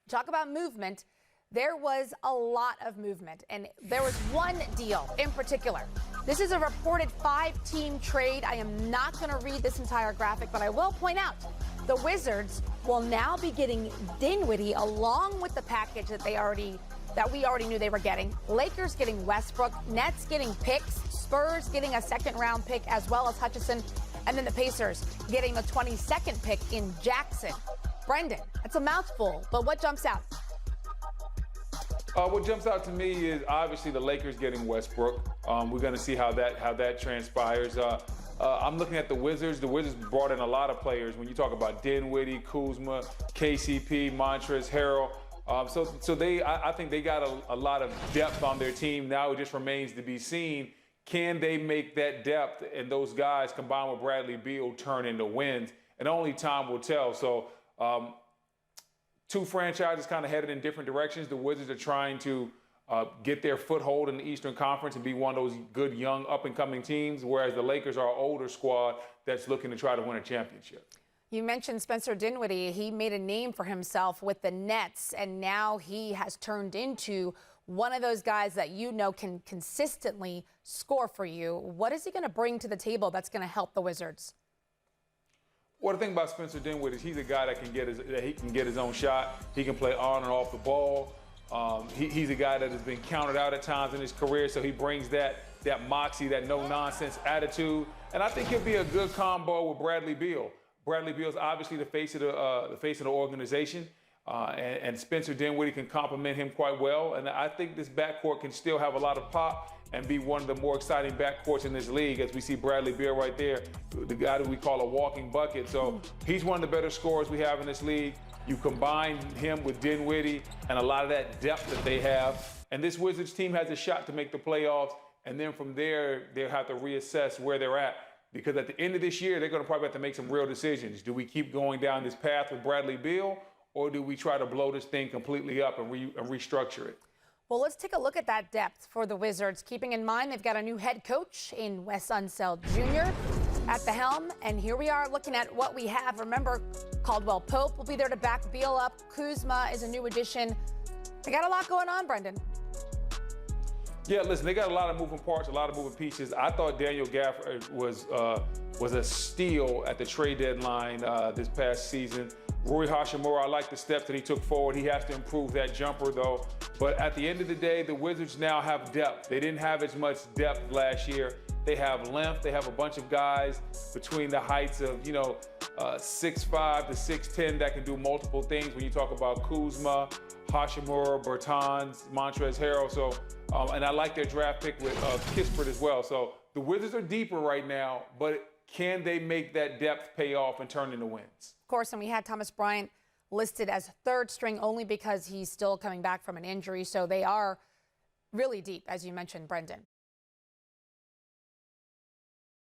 talk about movement. There was a lot of movement, and there was one deal in particular. This is a reported 5-team trade. I am not going to read this entire graphic, but I will point out the Wizards will now be getting Dinwiddie along with the package that we already knew they were getting. Lakers getting Westbrook, Nets getting picks, Spurs getting a second-round pick as well as Hutchison, and then the Pacers getting the 22nd pick in Jackson. Brendan, that's a mouthful, but what jumps out? What jumps out to me is obviously the Lakers getting Westbrook. We're going to see how that transpires. I'm looking at the Wizards. The Wizards brought in a lot of players. When you talk about Dinwiddie, Kuzma, KCP, Montrezl Harrell, I think they got a lot of depth on their team. Now it just remains to be seen. Can they make that depth and those guys combined with Bradley Beal turn into wins? And only time will tell. So two franchises kind of headed in different directions. The Wizards are trying to get their foothold in the Eastern Conference and be one of those good, young, up-and-coming teams, whereas the Lakers are an older squad that's looking to try to win a championship. You mentioned Spencer Dinwiddie. He made a name for himself with the Nets, and now he has turned into one of those guys that you know can consistently score for you. What is he going to bring to the table that's going to help the Wizards? Well, the thing about Spencer Dinwiddie is he's a guy that he can get his own shot. He can play on and off the ball. He's a guy that has been counted out at times in his career, so he brings that moxie, that no-nonsense attitude. And I think he'll be a good combo with Bradley Beal. Bradley Beal's obviously the face of the organization, and Spencer Dinwiddie can complement him quite well. And I think this backcourt can still have a lot of pop and be one of the more exciting backcourts in this league, as we see Bradley Beal right there, the guy that we call a walking bucket. So he's one of the better scorers we have in this league. You combine him with Dinwiddie and a lot of that depth that they have, and this Wizards team has a shot to make the playoffs, and then from there, they'll have to reassess where they're at, because at the end of this year, they're going to probably have to make some real decisions. Do we keep going down this path with Bradley Beal, or do we try to blow this thing completely up and restructure it? Well, let's take a look at that depth for the Wizards, keeping in mind they've got a new head coach in Wes Unseld Jr. at the helm. And here we are looking at what we have. Remember, Caldwell Pope will be there to back Beal up. Kuzma is a new addition. They got a lot going on, Brendan. Yeah, listen, they got a lot of moving parts, a lot of moving pieces. I thought Daniel Gafford was a steal at the trade deadline this past season. Rui Hachimura, I like the steps that he took forward. He has to improve that jumper, though. But at the end of the day, the Wizards now have depth. They didn't have as much depth last year. They have length. They have a bunch of guys between the heights of, 6'5" to 6'10" that can do multiple things when you talk about Kuzma, Hachimura, Bertans, Montrezl Harrell. So, and I like their draft pick with Kispert as well. So the Wizards are deeper right now, but can they make that depth pay off and turn into wins? Of course, and we had Thomas Bryant listed as third string only because he's still coming back from an injury. So they are really deep, as you mentioned, Brendan.